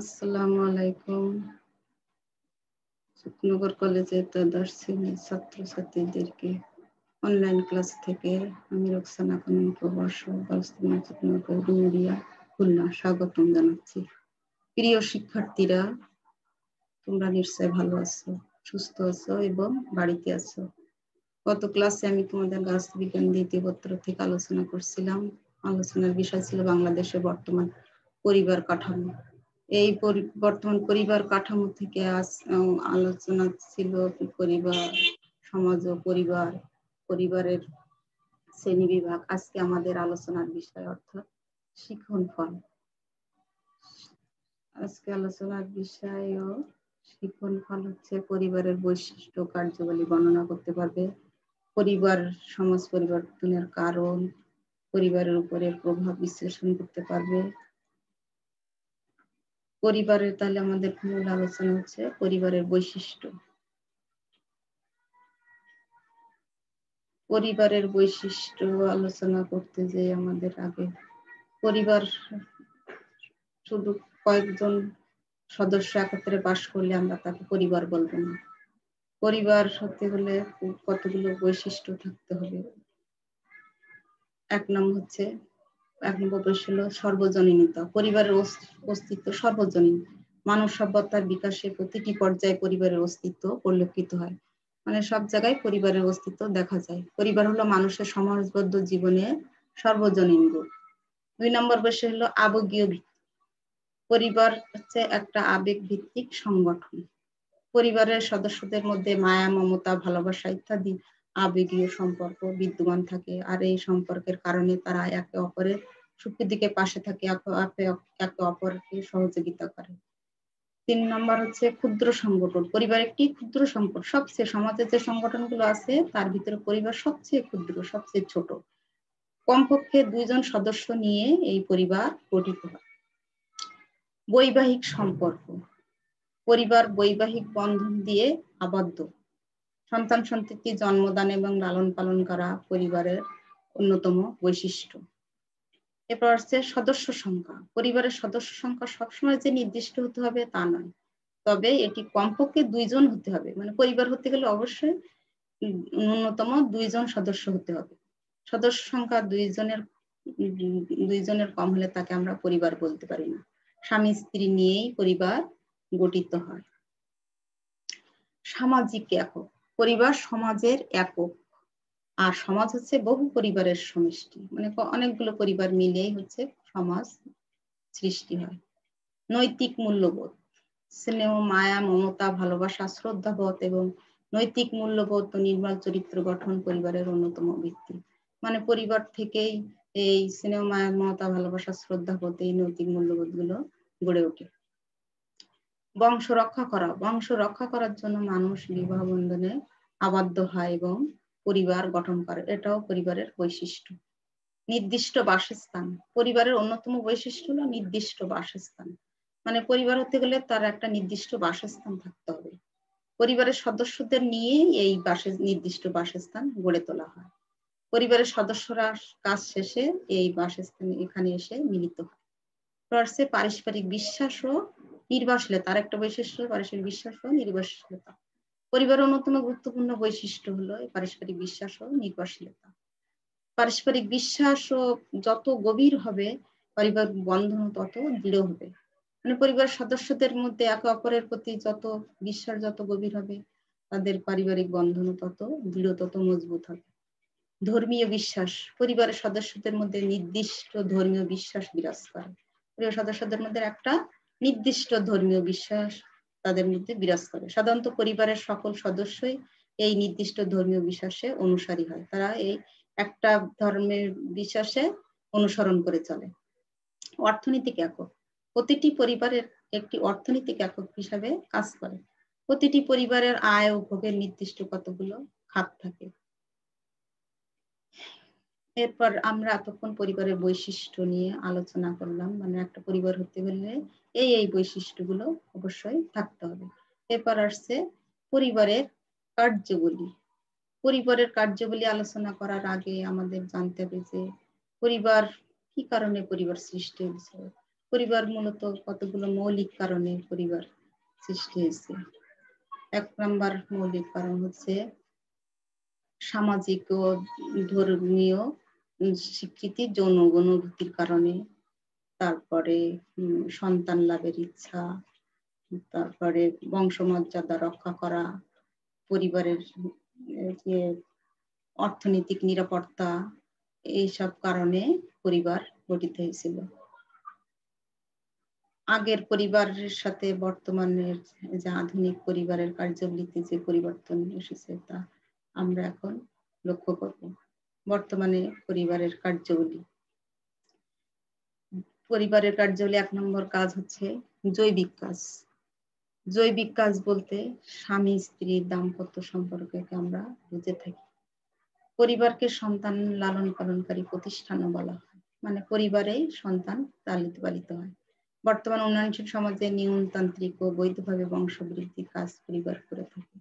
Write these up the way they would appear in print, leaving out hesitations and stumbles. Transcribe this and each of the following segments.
আসসালামু আলাইকুম। সুখনগর কলেজে দ্বাদশ শ্রেণীর ছাত্রছাত্রীদেরকে অনলাইন ক্লাস থেকে আমি রোকসানা খানম প্রভাষক সুখনগর ডুমুরিয়া খুলনা স্বাগতম জানাচ্ছি। প্রিয় শিক্ষার্থীরা, তোমরা নিশ্চয় ভালো আছো, সুস্থ আছো এবং বাড়িতে আছো। গত ক্লাসে আমি তোমাদের গাছ বিজ্ঞান দ্বিতীয় পত্র থেকে আলোচনা করছিলাম। আলোচনার বিষয় ছিল বাংলাদেশের বর্তমান পরিবার কাঠামো। এই বর্তমান পরিবার কাঠামো থেকে আজ আলোচনা ছিল পরিবার, সমাজ ও পরিবারের শ্রেণী বিভাগ। আজকে আমাদের আলোচনার বিষয় অর্থাৎ শিখন ফল। আজকে আলোচনার বিষয় ও শিখন ফল হচ্ছে পরিবারের বৈশিষ্ট্য কার্যাবলী বর্ণনা করতে পারবে, পরিবার সমাজ পরিবর্তনের কারণ, পরিবারের উপরে প্রভাব বিশ্লেষণ করতে পারবে। পরিবারের তাহলে আমাদের মূল আলোচনা হচ্ছে পরিবারের বৈশিষ্ট্য। পরিবারের বৈশিষ্ট্য আলোচনা করতে যে আমাদের আগে পরিবার শুধু কয়েকজন সদস্য একত্রে বাস করলে আমরা তাকে পরিবার বলবো না। পরিবার হতে হলে কতগুলো বৈশিষ্ট্য থাকতে হবে। এক নম্বর বৈশিষ্ট্য হলো সর্বজনীনতা। পরিবারের অস্তিত্ব সর্বজনীন। মানব সভ্যতার বিকাশের প্রতিটি পর্যায়ে পরিবারের অস্তিত্ব পরিলক্ষিত হয়। মানে সব জায়গায় পরিবারের অস্তিত্ব দেখা যায়। পরিবার হলো মানুষের সমাজবদ্ধ জীবনে সর্বজনীন রূপ। 2 নম্বর বৈশিষ্ট্য হলো আবেগীয় ভিত্তি। পরিবার হচ্ছে একটা আবেগ ভিত্তিক সংগঠন। পরিবারের সদস্যদের মধ্যে মায়া, মমতা, ভালোবাসা ইত্যাদি আবেগীয় সম্পর্ক বিদ্যমান থাকে। আর এই সম্পর্কের কারণে তারা একে অপরের সুখের দিকে পাশে থাকে, একে অপরকে সহযোগিতা করে। 3 নম্বর হচ্ছে ক্ষুদ্র সংগঠন। পরিবার একটি ক্ষুদ্র সংগঠন। সবচেয়ে সমাজের যে সংগঠনগুলো আছে তার ভিতরে পরিবার সবচেয়ে ক্ষুদ্র, সবচেয়ে ছোট। কমপক্ষে 2 জন সদস্য নিয়ে এই পরিবার গঠিত হয়। বৈবাহিক সম্পর্ক। পরিবার বৈবাহিক বন্ধন দিয়ে আবদ্ধ। সন্তান সন্ততি জন্মদান এবং লালন পালন করা পরিবারের অন্যতম বৈশিষ্ট্য। এরপর আসছে সদস্য সংখ্যা। পরিবারের সদস্য সংখ্যা সবসময় যে নির্দিষ্ট হতে হবে তা নয়, তবে এটি কমপক্ষে 2 জন হতে হবে। মানে পরিবার হতে গেলে অবশ্যই ন্যূনতম 2 জন সদস্য হতে হবে। সদস্য সংখ্যা 2 জনের কম হলে তাকে আমরা পরিবার বলতে পারি না। স্বামী স্ত্রী নিয়েই পরিবার গঠিত হয়। সামাজিক একক। পরিবার সমাজের একক, আর সমাজ হচ্ছে বহু পরিবারের সমষ্টি। মানে অনেকগুলো পরিবার মিলেই হচ্ছে সমাজ সৃষ্টি হয়। নৈতিক মূল্যবোধ। স্নেহ, মায়া, মমতা, ভালোবাসা, শ্রদ্ধাবোধ এবং নৈতিক মূল্যবোধ ও নির্মল চরিত্র গঠন পরিবারের অন্যতম ভিত্তি। মানে পরিবার থেকেই এই স্নেহ, মায়া, মমতা, ভালোবাসা, শ্রদ্ধাবোধ, এই নৈতিক মূল্যবোধ গুলো গড়ে ওঠে। বংশ রক্ষা করা। বংশ রক্ষা করার জন্য মানুষ বিবাহ বন্ধনে আবদ্ধ হয় এবং পরিবার গঠন করে। এটাও পরিবারের বৈশিষ্ট্য। নির্দিষ্ট বাসস্থান। পরিবারের অন্যতম বৈশিষ্ট্য হলো নির্দিষ্ট বাসস্থান। মানে পরিবার হতে গেলে তার একটা নির্দিষ্ট বাসস্থান থাকতে হবে। পরিবারের সদস্যদের নিয়ে এই নির্দিষ্ট বাসস্থান গড়ে তোলা হয়। পরিবারের সদস্যরা কাজ শেষে এই বাসস্থানে এখানে এসে মিলিত হয়। পারস্পরিক বিশ্বাস ও নির্ভরশীলতা। আর একটা বৈশিষ্ট্য পারস্পরিক বিশ্বাস ও নির্ভরশীলতা। পরিবারের অন্যতম গুরুত্বপূর্ণ বৈশিষ্ট্য হলো পারস্পরিক বিশ্বাস ও নির্ভরশীলতা। পারস্পরিক বিশ্বাস ও যত গভীর হবে পরিবার বন্ধন তত দৃঢ় হবে। মানে পরিবার সদস্যদের মধ্যে একে অপরের প্রতি যত বিশ্বাস যত গভীর হবে তাদের পারিবারিক বন্ধন তত দৃঢ়, তত মজবুত হবে। ধর্মীয় বিশ্বাস। পরিবারের সদস্যদের মধ্যে নির্দিষ্ট ধর্মীয় বিশ্বাস বিরাজ করে। পরিবারের সদস্যদের মধ্যে একটা নির্দিষ্ট ধর্মীয় বিশ্বাস তাদের মধ্যে বিরাজ করে। সাধারণত পরিবারের সকল সদস্যই এই নির্দিষ্ট ধর্মীয় বিশ্বাসে অনুসারী হয়। তারা এই একটা ধর্মের বিশ্বাসে অনুসরণ করে চলে। অর্থনৈতিক একক। প্রতিটি পরিবারের একটি অর্থনৈতিক একক হিসাবে কাজ করে। প্রতিটি পরিবারের আয় ও ভোগের নির্দিষ্ট কতগুলো খাত থাকে। এরপর আমরা এতক্ষণ পরিবারের বৈশিষ্ট্য নিয়ে আলোচনা করলাম। মানে একটা পরিবার হতে হলে এই বৈশিষ্ট্যগুলো অবশ্যই থাকতে হবে। এরপর আসছে পরিবারের কার্যাবলী। পরিবারের কার্যাবলী আলোচনা করার আগে আমাদের জানতে হবে যে পরিবার কি কারণে পরিবার সৃষ্টি হয়েছে। পরিবার মূলত কতগুলো মৌলিক কারণে পরিবার সৃষ্টি হয়েছে। 1 নম্বর মৌলিক কারণ হচ্ছে সামাজিক ও ধর্মীয় স্বীকৃতি, যৌন অনুভূতির কারণে, তারপরে সন্তান লাভের ইচ্ছা, তারপরে বংশমর্যাদা রক্ষা করা, পরিবারের যে অর্থনৈতিক নিরাপত্তা, এইসব কারণে পরিবার গঠিত হয়েছিল। আগের পরিবারের সাথে বর্তমানের যে আধুনিক পরিবারের কার্যাবলীতে যে পরিবর্তন এসেছে তা আমরা এখন লক্ষ্য করব। বর্তমানে পরিবারের কার্যাবলী, 1 নম্বর কাজ হচ্ছে জৈবিক কাজ। জৈবিক কাজ বলতে স্বামী স্ত্রীর দাম্পত্য সম্পর্ককে আমরা বুঝে থাকি। পরিবারকে সন্তান লালন পালনকারী প্রতিষ্ঠানও বলা হয়, মানে পরিবারেই সন্তান লালিত পালিত হয়। বর্তমান উন্নয়নশীল সমাজে নিয়মতান্ত্রিক ও বৈধভাবে বংশবৃদ্ধির কাজ পরিবার করে থাকে।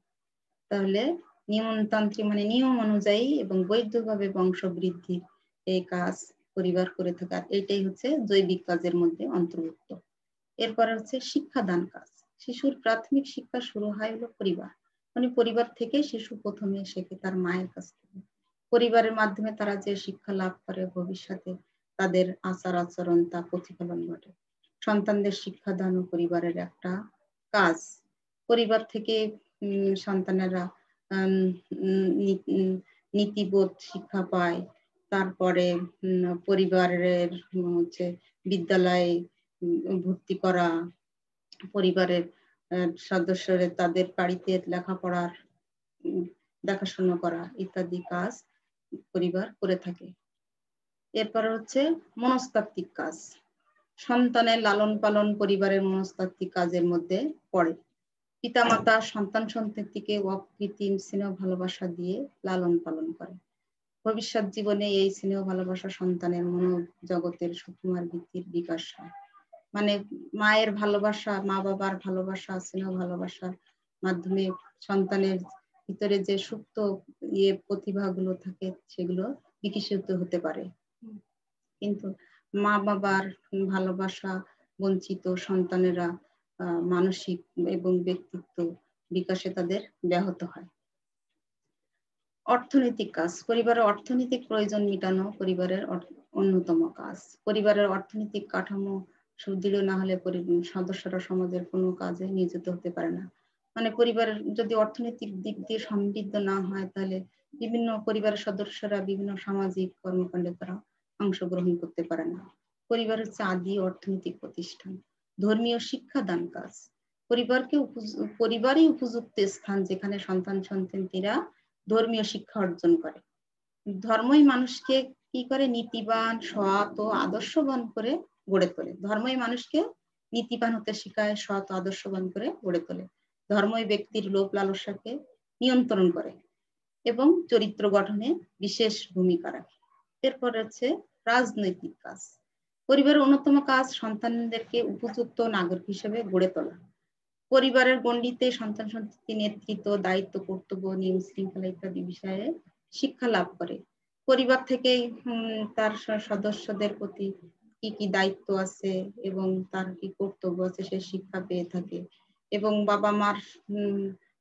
তাহলে নিয়মতান্ত্রিক মানে নিয়ম অনুযায়ী এবং বৈধভাবে বংশবৃদ্ধির এই কাজ পরিবার করে থাকে, আর এইটাই হচ্ছে জৈবিক কাজের মধ্যে অন্তর্ভুক্ত। এরপরে হচ্ছে শিক্ষাদান কাজ। শিশুর প্রাথমিক শিক্ষা শুরু হয় হলো পরিবার, মানে পরিবার থেকে শিশু প্রথমে শেখে তার মায়ের কাছ থেকে। পরিবারের মাধ্যমে তারা যে শিক্ষা লাভ করে ভবিষ্যতে তাদের আচার আচরণ তা প্রতিফলন ঘটে। সন্তানদের শিক্ষাদান ও পরিবারের একটা কাজ। পরিবার থেকে সন্তানেরা নীতিবোধ শিক্ষা পায়, তারপরে পরিবারের হচ্ছে বিদ্যালয়ে ভর্তি করা, পরিবারের সদস্যরা তাদের বাড়িতে লেখাপড়ার দেখাশোনা করা ইত্যাদি কাজ পরিবার করে থাকে। এরপর হচ্ছে মনস্তাত্ত্বিক কাজ। সন্তানের লালন পালন পরিবারের মনস্তাত্ত্বিক কাজের মধ্যে পড়ে। পিতামাতা সন্তান সন্ততিকে অকৃত্রিম স্নেহ ভালোবাসা দিয়ে লালন পালন করে। ভবিষ্যৎ জীবনে এই স্নেহ ভালোবাসা সন্তানের মনোজগতের সুকুমার ভিত্তির বিকাশ হয়। মানে মায়ের ভালোবাসা, মা বাবার ভালোবাসা, স্নেহ ভালোবাসার মাধ্যমে সন্তানের ভিতরে যে সুপ্ত প্রতিভাগুলো থাকে সেগুলো বিকশিত হতে পারে। কিন্তু মা বাবার ভালোবাসা বঞ্চিত সন্তানেরা মানসিক এবং ব্যক্তিত্ব বিকাশে তাদের ব্যাহত হয়। অর্থনৈতিক কাজ। পরিবারের অর্থনৈতিক প্রয়োজন মেটানো পরিবারের অন্যতম কাজ। পরিবারের অর্থনৈতিক কাঠামো সুদৃঢ় না হলে সদস্যরা সমাজের কোনো কাজে নিয়োজিত হতে পারে না। মানে পরিবারের যদি অর্থনৈতিক দিক দিয়ে সমৃদ্ধ না হয় তাহলে বিভিন্ন পরিবারের সদস্যরা বিভিন্ন সামাজিক কর্মকাণ্ডে তারা অংশগ্রহণ করতে পারে না। পরিবার হচ্ছে আদি অর্থনৈতিক প্রতিষ্ঠান। ধর্মীয় শিক্ষাদান কাজ। পরিবারই উপযুক্ত স্থান যেখানে সন্তান সন্ততিরা ধর্মীয় শিক্ষা অর্জন করে। ধর্মই মানুষকে কি করে নীতিবান, সৎ ও আদর্শবান করে গড়ে তোলে। ধর্মই মানুষকে নীতিবান হতে শেখায়, সৎ ও আদর্শবান করে গড়ে তোলে। ধর্মই ব্যক্তির লোভ লালসাকে নিয়ন্ত্রণ করে এবং চরিত্র গঠনে বিশেষ ভূমিকা রাখে। এরপর হচ্ছে রাজনৈতিক কাজ। পরিবারের অন্যতম কাজ সন্তানদেরকে উপযুক্ত নাগরিক হিসেবে গড়ে তোলা। পরিবারের গণ্ডিতে সন্তান সন্ততি নেতৃত্ব, দায়িত্ব, কর্তব্য, নিয়ম শৃঙ্খলা ইত্যাদি বিষয়ে শিক্ষা লাভ করে। পরিবার থেকে তার সদস্যদের প্রতি কি কি দায়িত্ব আছে এবং তার কি কর্তব্য আছে সে শিক্ষা পেয়ে থাকে এবং বাবা মার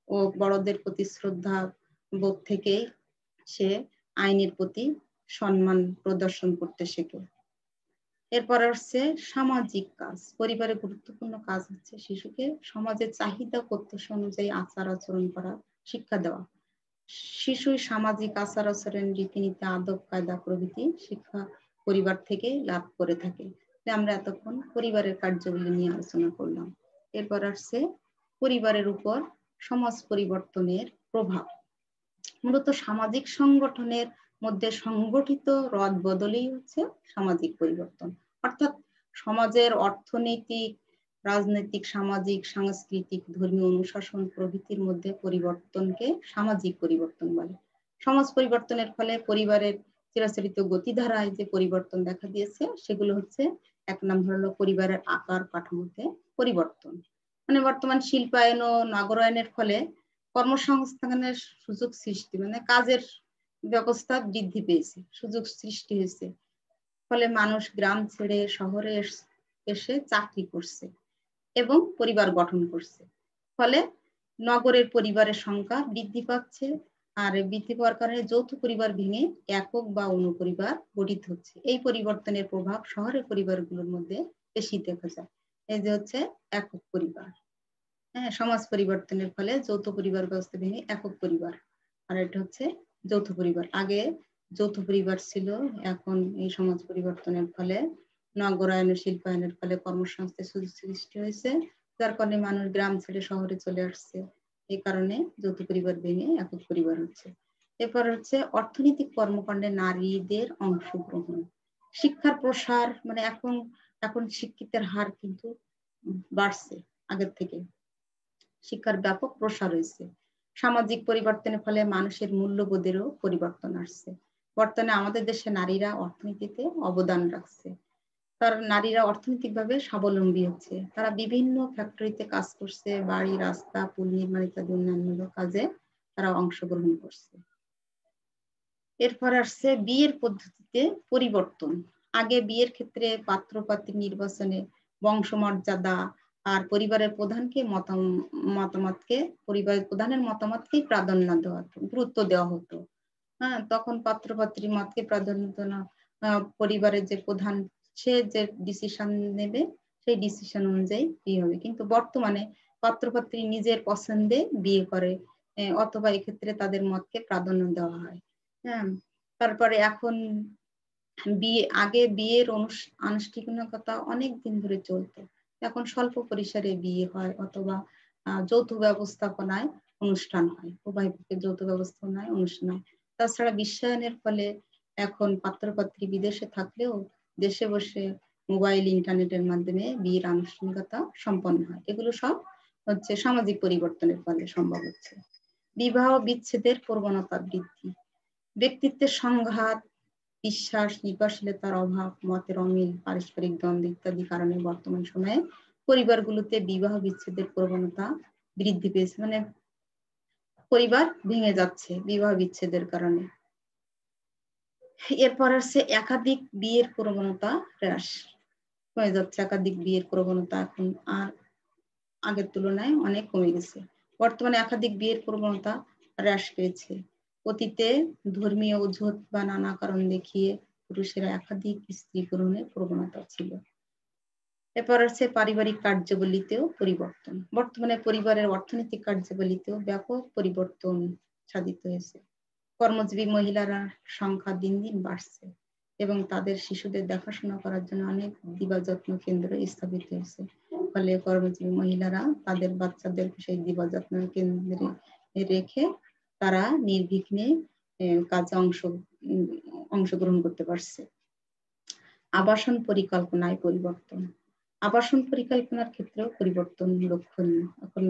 ও বড়দের প্রতি শ্রদ্ধা বোধ থেকে সে আইনের প্রতি সম্মান প্রদর্শন করতে শেখে। এরপর আসছে সামাজিক কাজ। পরিবারের গুরুত্বপূর্ণ কাজ হচ্ছে শিশুকে সমাজের চাহিদা প্রত্যাশা অনুযায়ী আচার আচরণ করা শিক্ষা দেওয়া। শিশু সামাজিক আচার আচরণ, রীতিনীতি, আদব কায়দা প্রভৃতি শিক্ষা পরিবার থেকে লাভ করে থাকে। আমরা এতক্ষণ পরিবারের কার্যাবলী নিয়ে আলোচনা করলাম। এরপর আসছে পরিবারের উপর সমাজ পরিবর্তনের প্রভাব। মূলত সামাজিক সংগঠনের মধ্যে সংগঠিত রদ বদলেই হচ্ছে সামাজিক পরিবর্তন। অর্থাৎ সমাজের অর্থনৈতিক, রাজনৈতিক, সামাজিক, সাংস্কৃতিক, ধর্মীয় অনুশাসন প্রভৃতির মধ্যে পরিবর্তনকে সামাজিক পরিবর্তন বলে। সমাজ পরিবর্তনের ফলে পরিবারের চিরাচরিত গতিধারায় যে পরিবর্তন দেখা দিয়েছে সেগুলো হচ্ছে 1 নম্বর হলো পরিবারের আকার কাঠামোতে পরিবর্তন। মানে বর্তমান শিল্পায়ন ও নগরায়নের ফলে কর্মসংস্থানের সুযোগ সৃষ্টি, মানে কাজের ব্যবস্থা বৃদ্ধি পেয়েছে, সুযোগ সৃষ্টি হয়েছে। ফলে মানুষ গ্রাম ছেড়ে শহরে এসে চাকরি করছে এবং পরিবার গঠন করছে। ফলে নগরের পরিবারের সংখ্যা বৃদ্ধি পাচ্ছে, আর বৃদ্ধি পাওয়ার কারণে যৌথ পরিবার ভেঙে একক বা অনুপরিবার গঠিত হচ্ছে। এই পরিবর্তনের প্রভাব শহরের পরিবারগুলোর মধ্যে বেশি দেখা যায়। এই যে হচ্ছে একক পরিবার। হ্যাঁ, সমাজ পরিবর্তনের ফলে যৌথ পরিবার ব্যবস্থা ভেঙে একক পরিবার, আর এটা হচ্ছে যৌথ পরিবার। আগে যৌথ পরিবার ছিল, এখন এই সমাজ পরিবর্তনের ফলে নগরায়ন শিল্পায়নের ফলে কর্মসংস্থানের সুযোগ সৃষ্টি হয়েছে, যার কারণে মানুষ গ্রাম ছেড়ে শহরে চলে আসছে। এই কারণে যৌথ পরিবার ভেঙে একক পরিবার হচ্ছে। এরপর হচ্ছে অর্থনৈতিক কর্মকাণ্ডে নারীদের অংশগ্রহণ, শিক্ষার প্রসার, মানে এখন শিক্ষিতের হার কিন্তু বাড়ছে আগের থেকে, শিক্ষার ব্যাপক প্রসার হয়েছে। সামাজিক পরিবর্তনের ফলে মানুষের মূল্যবোধেরও পরিবর্তন আসছে। বর্তমানে আমাদের দেশে নারীরা অর্থনীতিতে অবদান রাখছে, তার নারীরা অর্থনৈতিকভাবে স্বাবলম্বী হচ্ছে, তারা বিভিন্ন ফ্যাক্টরিতে কাজ করছে, বাড়ি, রাস্তা, পুল নির্মাণ ইত্যাদি অন্যান্য কাজে তারা অংশগ্রহণ করছে। এরপর আসছে বিয়ের পদ্ধতিতে পরিবর্তন। আগে বিয়ের ক্ষেত্রে পাত্র পাত্রী নির্বাচনে বংশমর্যাদা আর পরিবারের প্রধানকে মতামতকে পরিবারের প্রধানের মতামতকেই প্রাধান্য দেওয়া হতো, গুরুত্ব দেওয়া হতো। হ্যাঁ, তখন পাত্র পাত্রীর মতকে প্রাধান্য না, পরিবারের যে প্রধান সে যে ডিসিশন নেবে সেই ডিসিশন অনুযায়ী বিয়ে হবে। কিন্তু বর্তমানে পাত্র পাত্রী নিজের পছন্দে বিয়ে করে, অথবা এক্ষেত্রে তাদের মতকে প্রাধান্য দেওয়া হয়। হ্যাঁ, তারপরে এখন আগে বিয়ের আনুষ্ঠানিকতা অনেক দিন ধরে চলতো, এখন স্বল্প পরিসরে বিয়ে হয়, অথবা যৌথ ব্যবস্থাপনায় অনুষ্ঠান হয়, উভয় পক্ষে যৌথ ব্যবস্থাপনায় অনুষ্ঠান হয়। তাছাড়া বিশ্বায়নের ফলে এখন পাত্রপাত্রী বিদেশে থাকলেও দেশে বসে মোবাইল ইন্টারনেটের মাধ্যমে বিয়ের আনুষ্ঠানিকতা সম্পন্ন হয়। এগুলো সব হচ্ছে সামাজিক পরিবর্তনের ফলে সম্ভব হচ্ছে। বিবাহ বিচ্ছেদের প্রবণতা বৃদ্ধি, ব্যক্তিত্বের সংঘাত, বিশ্বাস, নির্ভরশীলতার অভাব, মতের অমিল, পারস্পরিক দ্বন্দ্ব ইত্যাদি কারণে বর্তমান সময়ে পরিবারগুলোতে বিবাহ বিচ্ছেদের প্রবণতা বৃদ্ধি পেয়েছে, মানে পরিবার ভেঙে যাচ্ছে বিবাহ বিচ্ছেদের কারণে। এরপর আসছে একাধিক বিয়ের প্রবণতা হ্রাস হয়ে যাচ্ছে, একাধিক বিয়ের প্রবণতা এখন আর আগের তুলনায় অনেক কমে গেছে। বর্তমানে একাধিক বিয়ের প্রবণতা হ্রাস পেয়েছে। অতীতে ধর্মীয় অজুহাত বা নানা কারণ দেখিয়ে পুরুষেরা একাধিক স্ত্রী গ্রহণের প্রবণতা ছিল। এরপর আছে পারিবারিক কার্যাবলীতেও পরিবর্তন। বর্তমানে পরিবারের অর্থনৈতিক কার্যাবলীতেও ব্যাপক পরিবর্তন সাধিত হয়েছে। কর্মজীবী মহিলারা সংখ্যা দিন দিন বাড়ছে এবং তাদের শিশুদের দেখাশোনা করার জন্য অনেক দিবা যত্ন কেন্দ্র স্থাপিত হয়েছে। ফলে কর্মজীবী মহিলারা তাদের বাচ্চাদেরকে সেই দিবা যত্ন কেন্দ্রে রেখে তারা নির্বিঘ্নে কাজে অংশগ্রহণ করতে পারছে। আবাসন পরিকল্পনায় পরিবর্তন, আবাসন পরিকল্পনার ক্ষেত্রেও পরিবর্তন লক্ষণীয়। এখন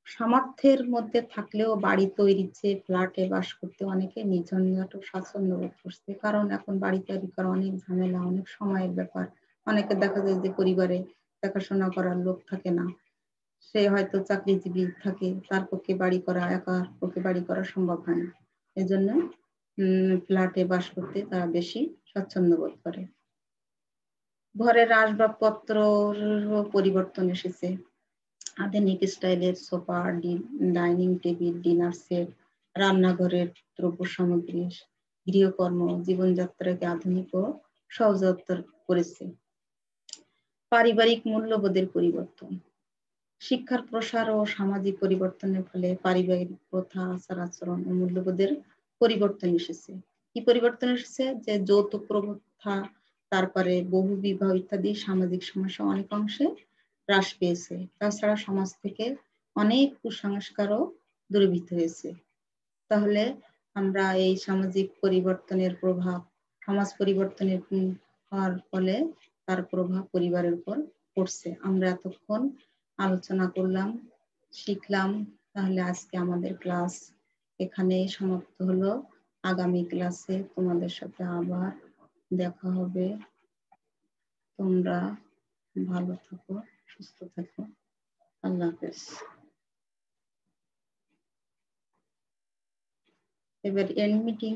সামর্থ্যের মধ্যে থাকলেও বাড়ি তৈরিতে, ফ্ল্যাটে বাস করতে অনেকে নিঝঞ্ঝাট ও স্বাচ্ছন্দ্য বোধ করছে, কারণ এখন বাড়ি তৈরি করা অনেক ঝামেলা, অনেক সময়ের ব্যাপার। অনেকে দেখা যায় যে পরিবারে দেখাশোনা করার লোক থাকে না, সে হয়তো চাকরিজীবী থাকে, তার পক্ষে বাড়ি করা, একার পক্ষে বাড়ি করা সম্ভব হয় না। এজন্য ফ্ল্যাটে বাস করতে তারা বেশি স্বাচ্ছন্দ্য বোধ করে। ঘরের আসবাবপত্র পরিবর্তন এসেছে। আধুনিক স্টাইলের sofa, dining table, dinner set, রান্নাঘরের দ্রব্য সামগ্রী গৃহকর্ম জীবনযাত্রাকে আধুনিক ও সহজতর করেছে। পারিবারিক মূল্যবোধের পরিবর্তন, শিক্ষার প্রসার ও সামাজিক পরিবর্তনের ফলে পারিবারিক প্রথা, আচার আচরণ ও মূল্যবোধের পরিবর্তন এসেছে। কি পরিবর্তন এসেছে? যে যৌতুক প্রথা, তারপরে বহু বিবাহ ইত্যাদি সামাজিক সমস্যা অনেক অংশে হ্রাস পেয়েছে। তাছাড়া সমাজ থেকে অনেক কুসংস্কারও দূরীভূত হয়েছে। তাহলে আমরা এই সামাজিক পরিবর্তনের প্রভাব, সমাজ পরিবর্তনের হওয়ার ফলে তার প্রভাব পরিবারের উপর পড়ছে। আমরা এতক্ষণ আলোচনা করলাম, শিখলাম। তাহলে আজকে আমাদের ক্লাস এখানেই সমাপ্ত হলো। আগামী ক্লাসে তোমাদের সাথে আবার দেখা হবে। তোমরা ভালো থাকো, সুস্থ থাকো। আল্লাহ হাফেজ। এবার এন্ড মিটিং।